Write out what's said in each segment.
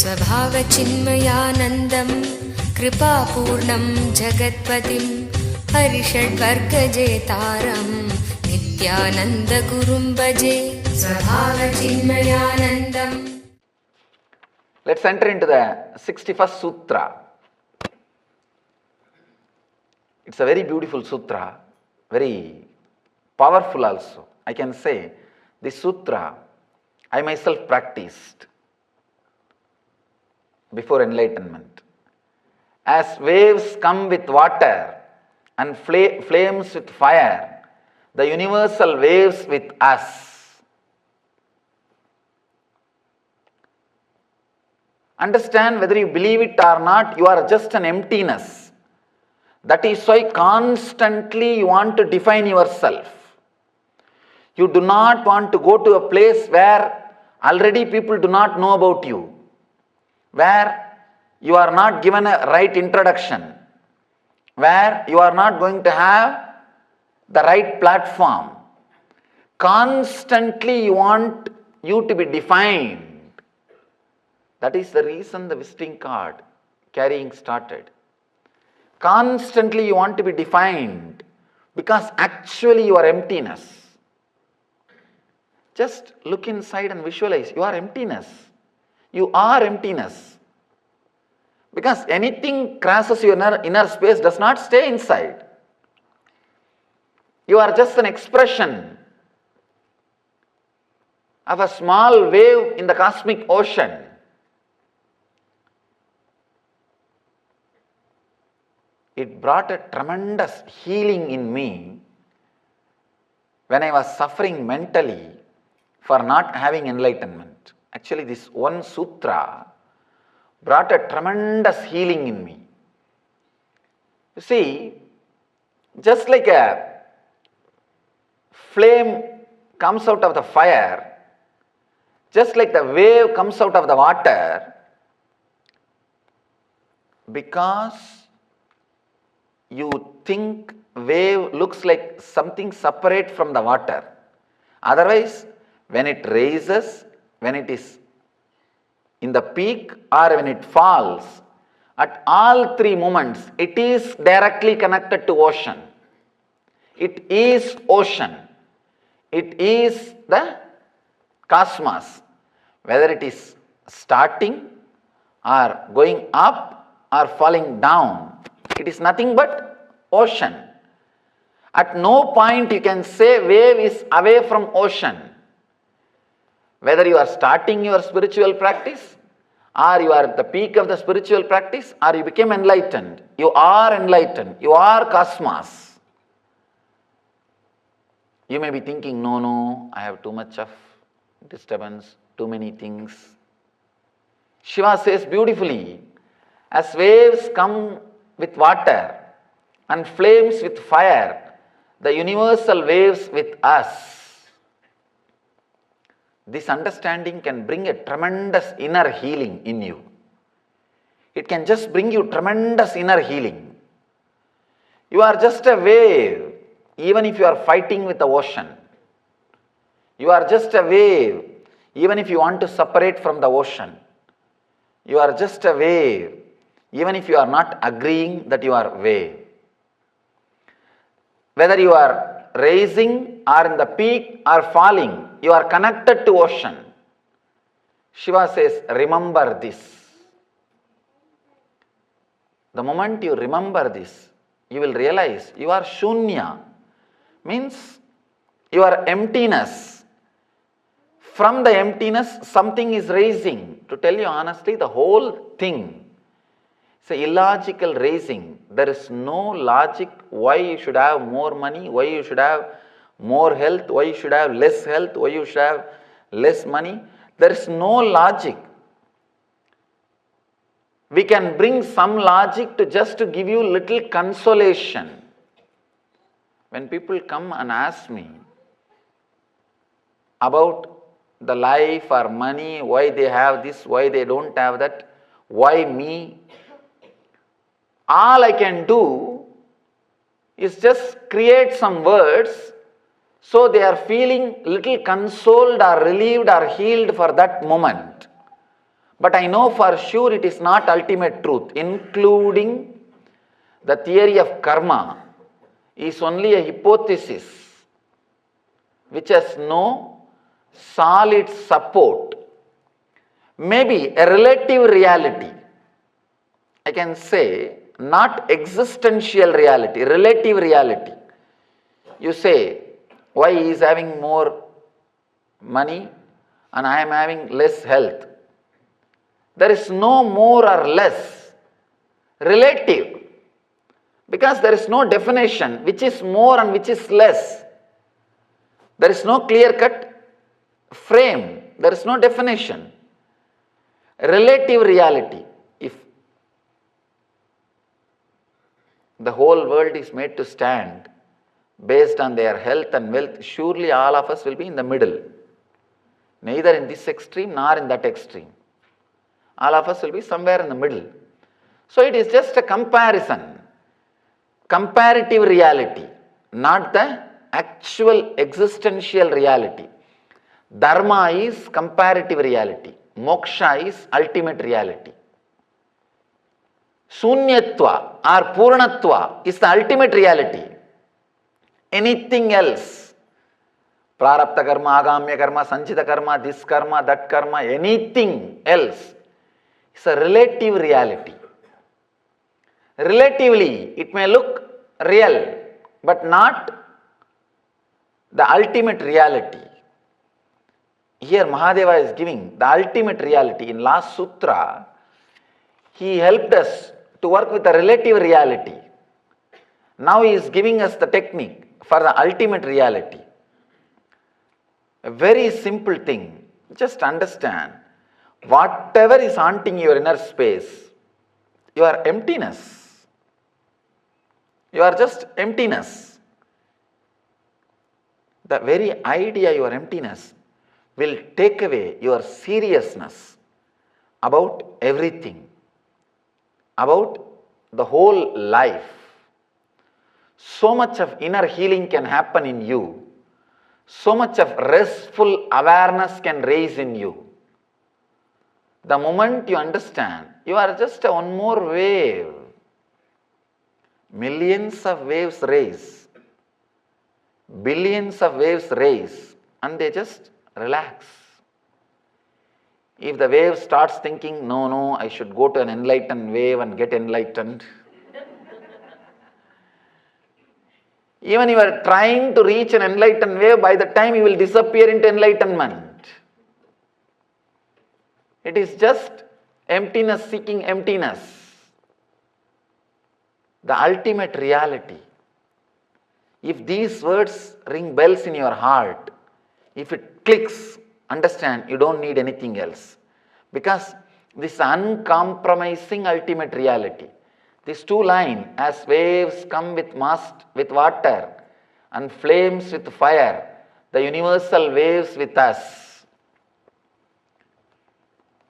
स्वभावचिन्मयानन्दं कृपापूर्णं जगत्पतिं हरिषड्वर्गजेतारं नित्यानन्दगुरुं भजे स्वभावचिन्मयानन्दम्. Let's enter into the 61st Sutra. It's a very beautiful sutra, very powerful also. I can say this sutra I myself practiced before enlightenment. As waves come with water and flames with fire, the universal waves with us. Understand, whether you believe it or not, you are just an emptiness. That is why constantly you want to define yourself. You do not want to go to a place where already people do not know about you, where you are not given a right introduction, where you are not going to have the right platform. Constantly you want you to be defined. That is the reason the visiting card carrying started. Constantly you want to be defined because actually you are emptiness. Just look inside and visualize, you are emptiness. You are emptiness. Because anything crosses your inner space does not stay inside. You are just an expression of a small wave in the cosmic ocean. It brought a tremendous healing in me when I was suffering mentally for not having enlightenment. Actually, this one sutra brought a tremendous healing in me. You see, just like a flame comes out of the fire, just like the wave comes out of the water, because you think wave looks like something separate from the water. Otherwise, when it rises, when it is in the peak or when it falls, at all three moments, it is directly connected to ocean. It is ocean. It is the cosmos. Whether it is starting or going up or falling down, it is nothing but ocean. At no point you can say wave is away from ocean. Whether you are starting your spiritual practice, or you are at the peak of the spiritual practice, or you became enlightened, you are enlightened, you are cosmos. You may be thinking, no, I have too much of disturbance, too many things. Shiva says beautifully, as waves come with water and flames with fire, the universal waves with us. This understanding can bring a tremendous inner healing in you. It can just bring you tremendous inner healing. You are just a wave, even if you are fighting with the ocean. You are just a wave, even if you want to separate from the ocean. You are just a wave, even if you are not agreeing that you are wave. Whether you are rising or in the peak or falling, you are connected to ocean. Shiva says, remember this. The moment you remember this, you will realize you are shunya, means you are emptiness. From the emptiness, something is rising. To tell you honestly, the whole thing, it's an illogical raising. There is no logic why you should have more money, why you should have more health, why you should have less health, why you should have less money. There is no logic. We can bring some logic to just to give you little consolation. When people come and ask me about the life or money, why they have this, why they don't have that, why me, all I can do is just create some words so they are feeling little consoled or relieved or healed for that moment. But I know for sure it is not ultimate truth, including the theory of karma is only a hypothesis which has no solid support. Maybe a relative reality. I can say not existential reality, relative reality. You say, why he is having more money and I am having less health? There is no more or less, relative, because there is no definition which is more and which is less. There is no clear-cut frame, there is no definition. Relative reality. If the whole world is made to stand based on their health and wealth, surely all of us will be in the middle, neither in this extreme nor in that extreme. All of us will be somewhere in the middle. So it is just a comparison, comparative reality, not the actual existential reality. Dharma is comparative reality, moksha is ultimate reality. Sunyatva or Purnatva is the ultimate reality. Anything else, prarabdha karma, agamya karma, sanchita karma, this karma, that karma, anything else is a relative reality. Relatively, it may look real, but not the ultimate reality. Here Mahadeva is giving the ultimate reality. In last sutra, he helped us to work with the relative reality. Now he is giving us the technique for the ultimate reality. A very simple thing. Just understand, whatever is haunting your inner space, you are emptiness. You are just emptiness. The very idea you are emptiness will take away your seriousness about everything, about the whole life. So much of inner healing can happen in you. So much of restful awareness can raise in you. The moment you understand, you are just one more wave. Millions of waves raise. Billions of waves raise and they just relax. If the wave starts thinking, no, I should go to an enlightened wave and get enlightened. Even you are trying to reach an enlightened wave, by the time you will disappear into enlightenment. It is just emptiness seeking emptiness. The ultimate reality. If these words ring bells in your heart, if it clicks, understand you don't need anything else. Because this uncompromising ultimate reality, these two lines, as waves come with water and flames with fire, the universal waves with us.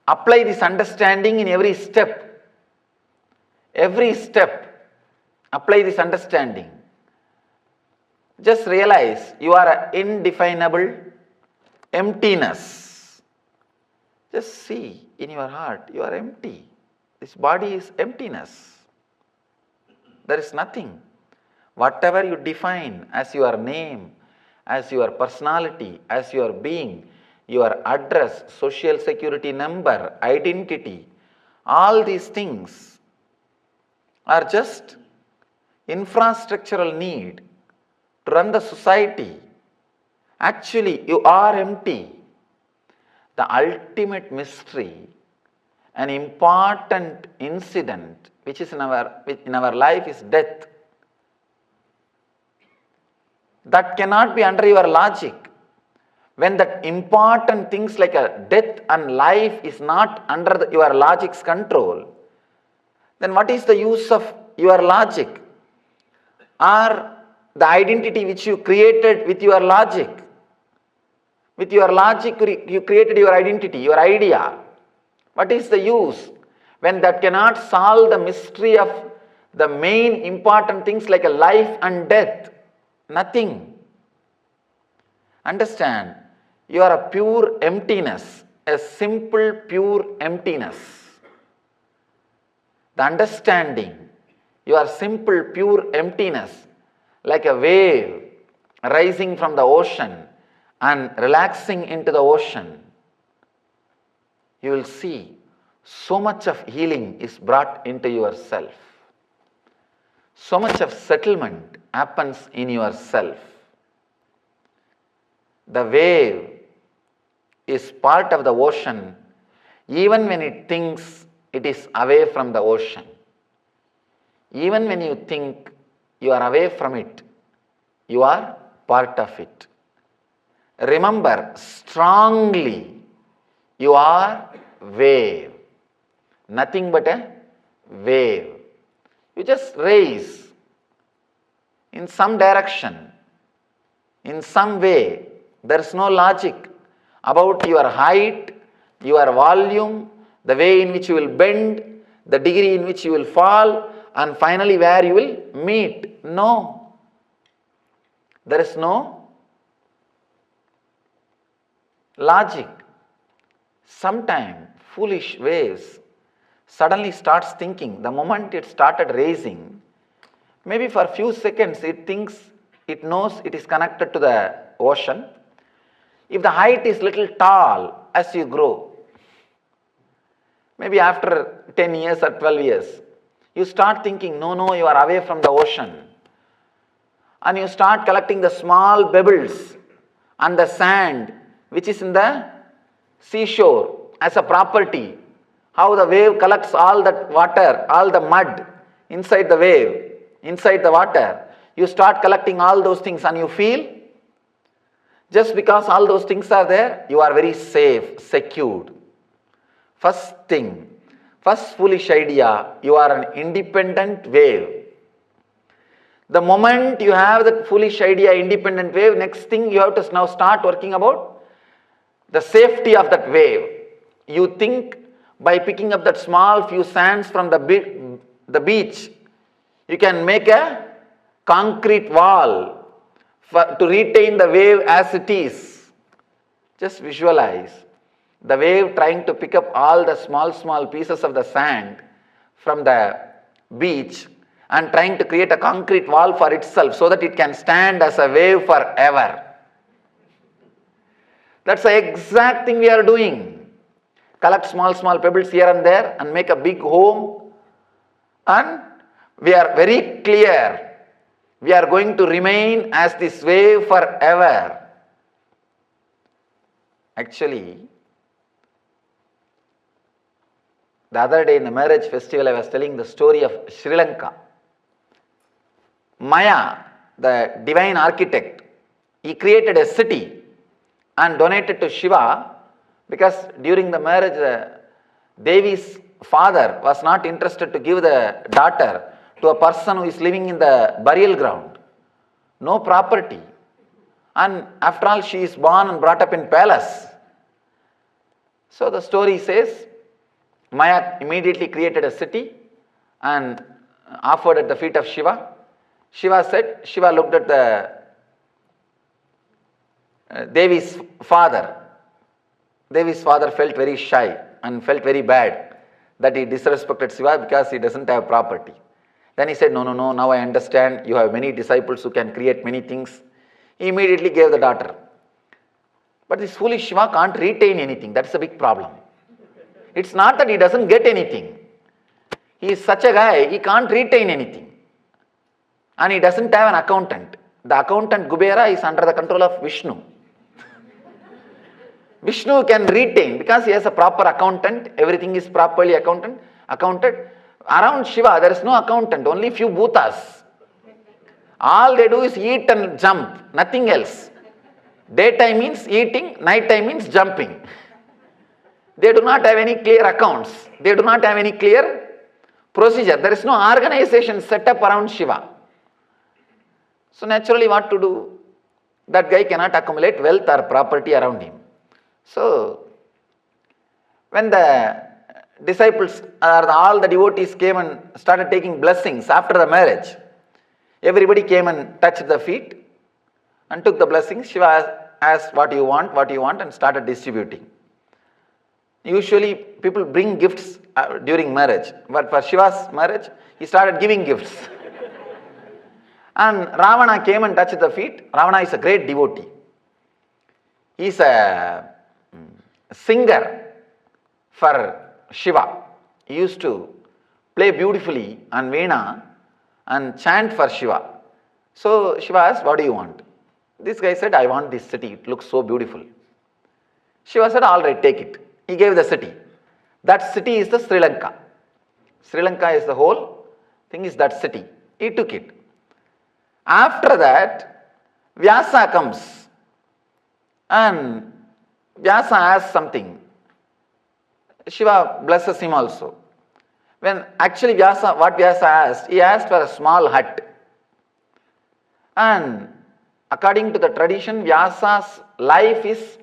Apply this understanding in every step. Every step, apply this understanding. Just realize you are an indefinable emptiness. Just see in your heart, you are empty. This body is emptiness. There is nothing. Whatever you define as your name, as your personality, as your being, your address, social security number, identity, all these things are just infrastructural need to run the society. Actually, you are empty. The ultimate mystery, an important incident which is in our life is death. That cannot be under your logic. When that important things like a death and life is not under your logic's control, then what is the use of your logic or the identity which you created with your logic? With your logic, you created your identity, your idea. What is the use when that cannot solve the mystery of the main important things like a life and death? Nothing. Understand, you are a pure emptiness. a simple, pure emptiness. The understanding, your simple, pure emptiness, like a wave rising from the ocean and relaxing into the ocean, you will see so much of healing is brought into yourself. So much of settlement happens in yourself. The wave is part of the ocean even when it thinks it is away from the ocean. Even when you think you are away from it, you are part of it. Remember strongly, you are wave. Nothing but a wave. You just raise in some direction, in some way. There is no logic about your height, your volume, the way in which you will bend, the degree in which you will fall, and finally where you will meet. No. There is no logic. Sometime foolish waves suddenly starts thinking, the moment it started raising, maybe for a few seconds it thinks, it knows it is connected to the ocean. If the height is little tall as you grow, maybe after 10 years or 12 years, you start thinking, no, you are away from the ocean. And you start collecting the small pebbles and the sand which is in the seashore as a property. How the wave collects all that water, all the mud inside the wave, inside the water. You start collecting all those things and you feel, just because all those things are there, you are very safe, secured. First thing, first foolish idea, you are an independent wave. The moment you have that foolish idea, independent wave, next thing you have to now start working about the safety of that wave. You think by picking up that small few sands from the beach, you can make a concrete wall to retain the wave as it is. Just visualize the wave trying to pick up all the small pieces of the sand from the beach and trying to create a concrete wall for itself so that it can stand as a wave forever. That's the exact thing we are doing. Collect small pebbles here and there and make a big home, and we are very clear, we are going to remain as this wave forever. Actually, the other day in the marriage festival, I was telling the story of Sri Lanka. Maya, the divine architect, he created a city and donated to Shiva, because during the marriage, Devi's father was not interested to give the daughter to a person who is living in the burial ground. No property. And after all, she is born and brought up in palace. So the story says, Maya immediately created a city and offered at the feet of Shiva. Shiva looked at the Devi's father. Devi's father felt very shy and felt very bad that he disrespected Shiva because he doesn't have property. Then he said, no, now I understand, you have many disciples who can create many things. He immediately gave the daughter. But this foolish Shiva can't retain anything. That's a big problem. It's not that he doesn't get anything. He is such a guy, he can't retain anything. And he doesn't have an accountant. The accountant Kubera is under the control of Vishnu. Vishnu can retain because he has a proper accountant, everything is properly accounted. Around Shiva there is no accountant, only few bhutas. All they do is eat and jump, nothing else. Daytime means eating, nighttime means jumping. They do not have any clear accounts. They do not have any clear procedure. There is no organization set up around Shiva. So naturally what to do? That guy cannot accumulate wealth or property around him. So when the disciples or all the devotees came and started taking blessings after the marriage, everybody came and touched the feet and took the blessings. Shiva asked, what do you want, and started distributing. Usually people bring gifts during marriage, but for Shiva's marriage, he started giving gifts. And Ravana came and touched the feet. Ravana is a great devotee. He is a singer for Shiva. He used to play beautifully on Veena and chant for Shiva. So Shiva asked, what do you want? This guy said, I want this city. It looks so beautiful. Shiva said, all right, take it. He gave the city. That city is the Sri Lanka. Sri Lanka is the whole thing is that city. He took it. After that, Vyasa comes and Vyasa asks something. Shiva blesses him also. When actually what Vyasa asked, he asked for a small hut. And according to the tradition, Vyasa's life is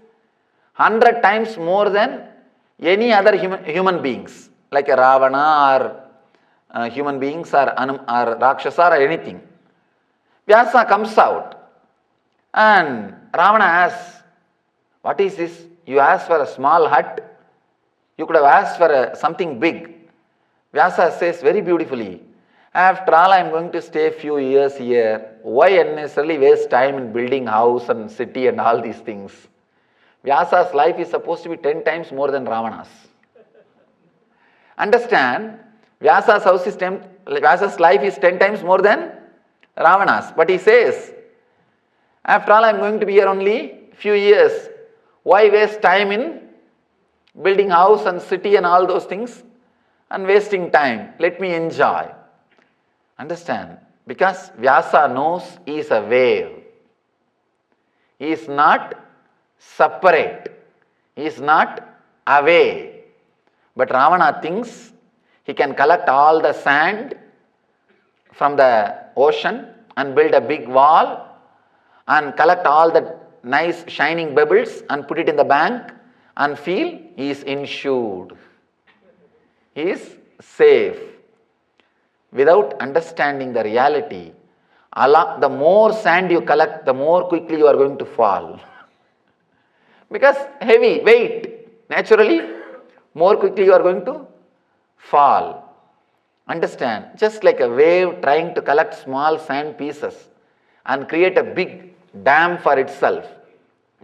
100 times more than any other human beings, like a Ravana or human beings or Rakshasa or anything. Vyasa comes out and Ravana asks, what is this? You asked for a small hut. You could have asked for something big. Vyasa says very beautifully, after all I am going to stay a few years here. Why unnecessarily waste time in building house and city and all these things? Vyasa's life is supposed to be 10 times more than Ravana's. Understand, Vyasa's life is 10 times more than Ravana's. But he says, after all I am going to be here only few years. Why waste time in building house and city and all those things and wasting time? Let me enjoy. Understand? Because Vyasa knows he is a wave. He is not separate. He is not away. But Ravana thinks he can collect all the sand from the ocean and build a big wall and collect all the nice shining pebbles and put it in the bank and feel he is insured. He is safe. Without understanding the reality, the more sand you collect, the more quickly you are going to fall. Because heavy, weight, naturally, more quickly you are going to fall. Understand, just like a wave trying to collect small sand pieces and create a big dam for itself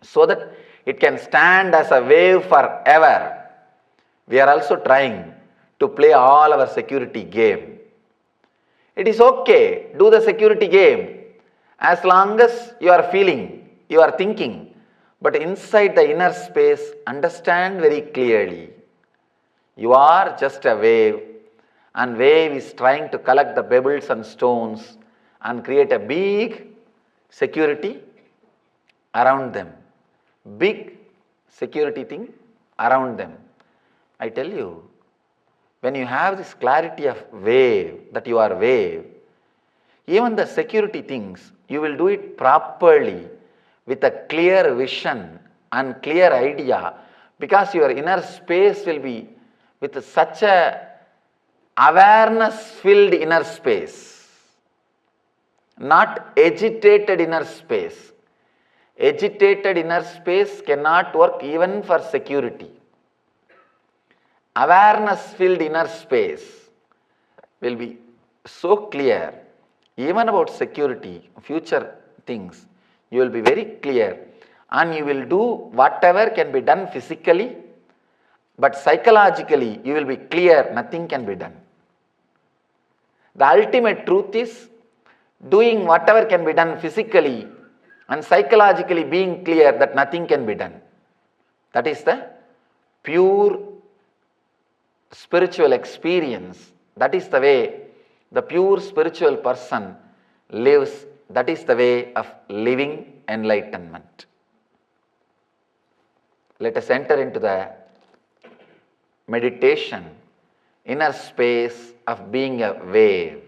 so that it can stand as a wave forever. We are also trying to play all our security game. It is okay, do the security game as long as you are feeling, you are thinking, but inside the inner space, understand very clearly. You are just a wave, and wave is trying to collect the pebbles and stones and create a big security around them. Big security thing around them. I tell you, when you have this clarity of wave, that you are wave, even the security things, you will do it properly with a clear vision and clear idea, because your inner space will be with such a awareness-filled inner space, not agitated inner space. Agitated inner space cannot work even for security. Awareness-filled inner space will be so clear, even about security, future things, you will be very clear and you will do whatever can be done physically, but psychologically you will be clear nothing can be done. The ultimate truth is doing whatever can be done physically and psychologically being clear that nothing can be done. That is the pure spiritual experience. That is the way the pure spiritual person lives. That is the way of living enlightenment. Let us enter into the meditation, inner space of being a wave.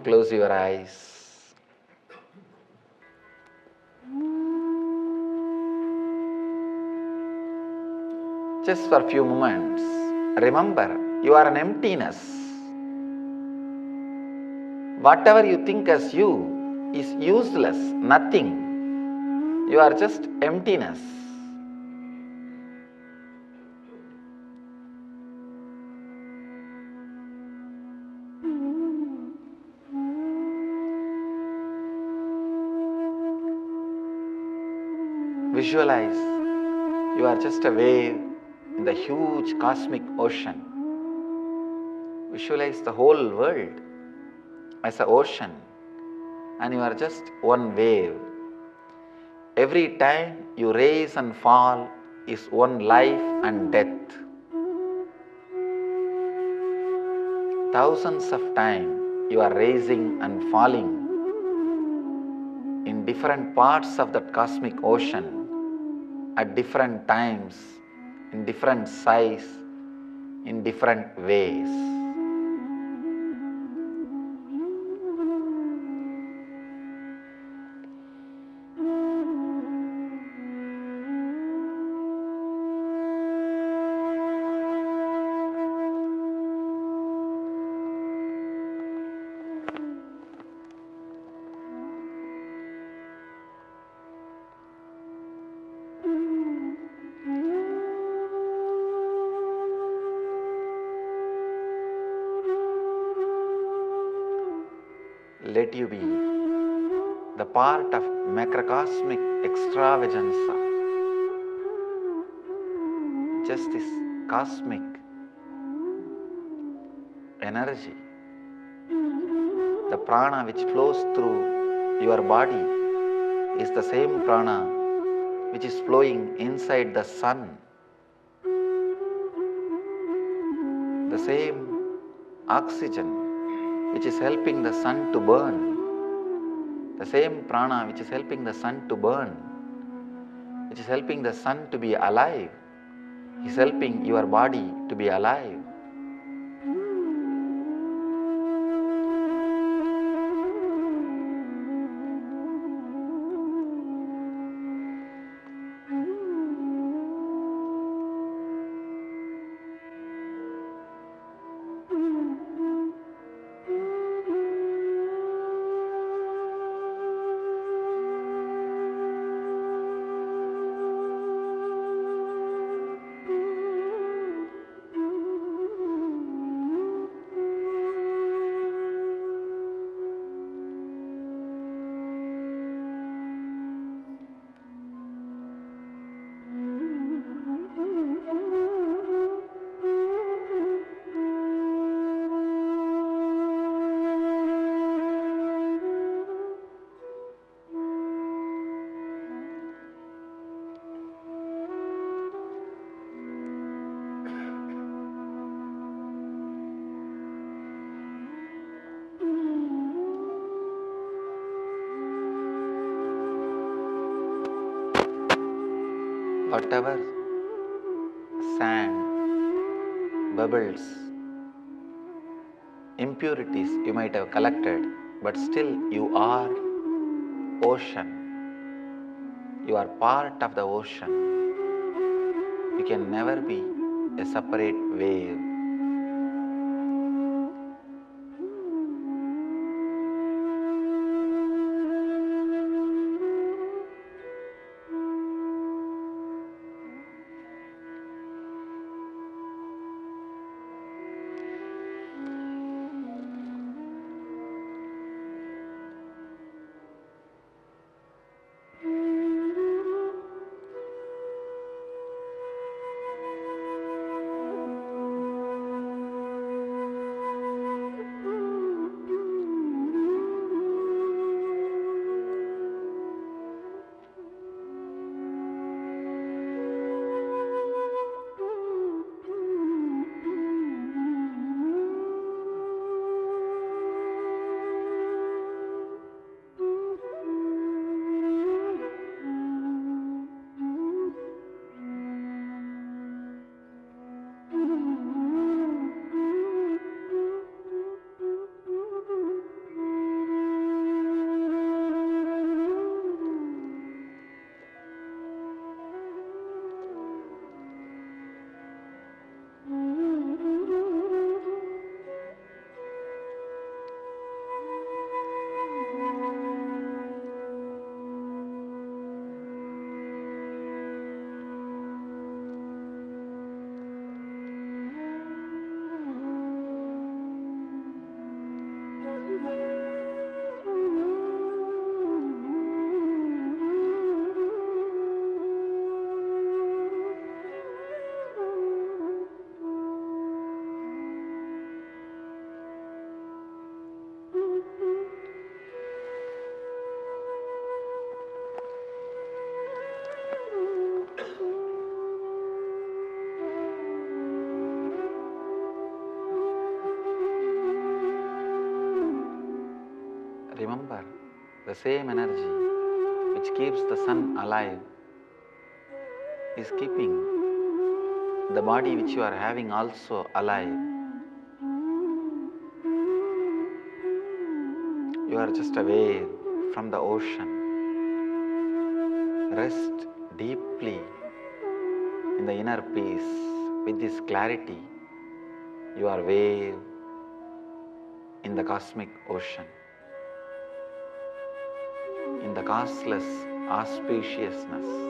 Close your eyes. Just for a few moments, remember, you are an emptiness. Whatever you think as you is useless, nothing. You are just emptiness. visualize you are just a wave in the huge cosmic ocean. Visualize the whole world as an ocean and you are just one wave. Every time you rise and fall is one life and death. Thousands of times you are rising and falling in different parts of that cosmic ocean at different times, in different size, in different ways. Let you be the part of macrocosmic extravaganza, just this cosmic energy. The prana which flows through your body is the same prana which is flowing inside the sun. The same oxygen which is helping the sun to burn, the same prana which is helping the sun to burn, which is helping the sun to be alive, is helping your body to be alive. Whatever sand, bubbles, impurities you might have collected, but still you are ocean. You are part of the ocean. You can never be a separate wave. remember, the same energy which keeps the sun alive is keeping the body which you are having also alive. You are just aware from the ocean. Rest deeply in the inner peace with this clarity. You are wave in the cosmic ocean, in the causeless auspiciousness.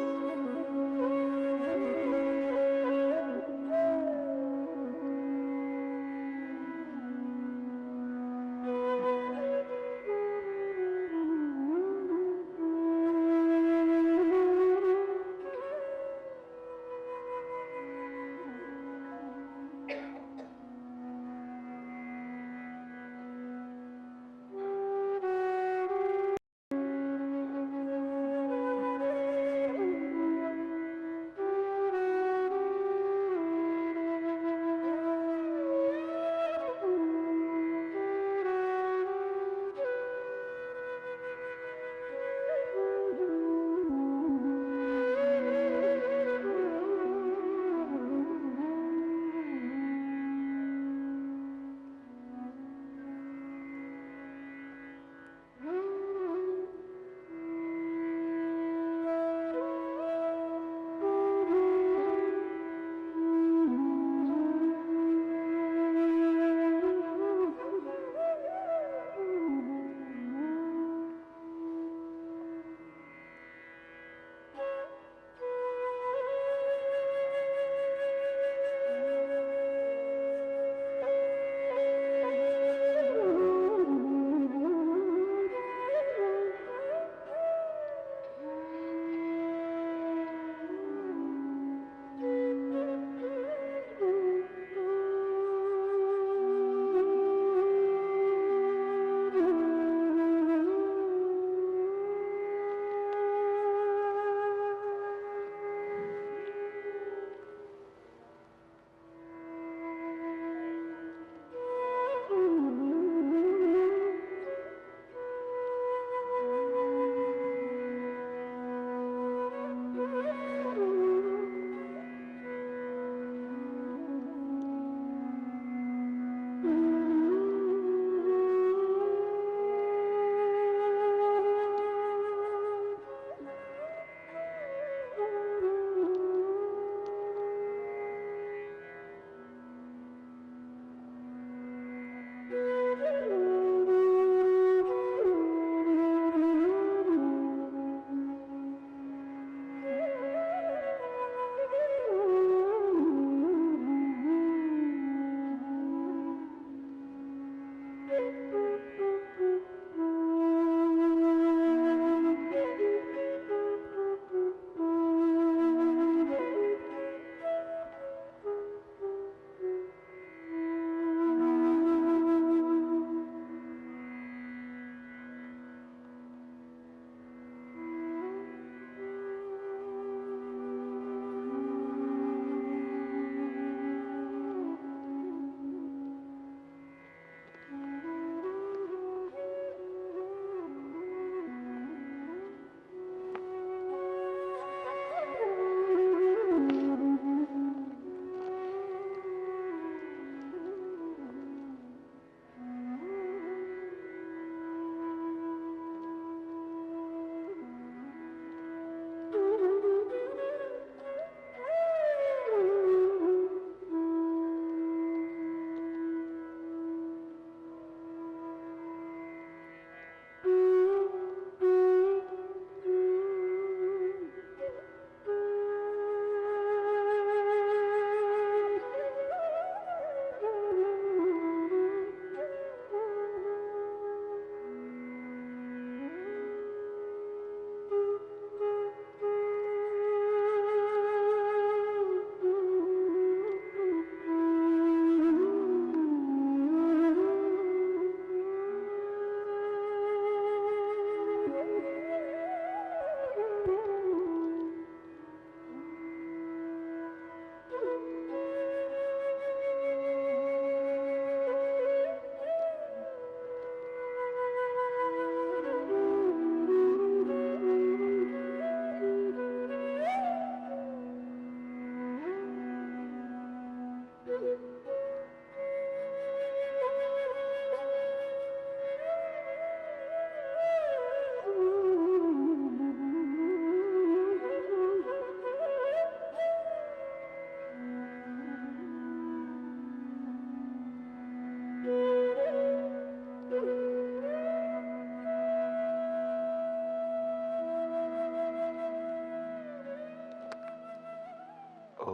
Om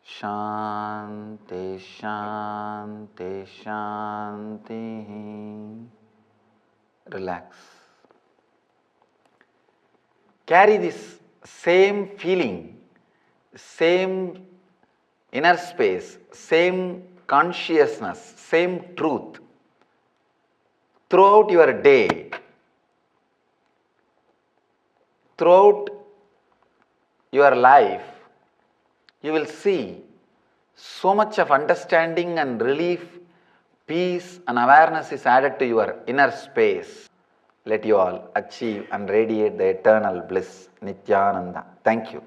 Shanti Shanti Shanti. Relax. Carry this same feeling, same inner space, same consciousness, same truth throughout your day, throughout your life. You will see so much of understanding and relief, peace and awareness is added to your inner space. Let you all achieve and radiate the eternal bliss. Nithyananda. Thank you.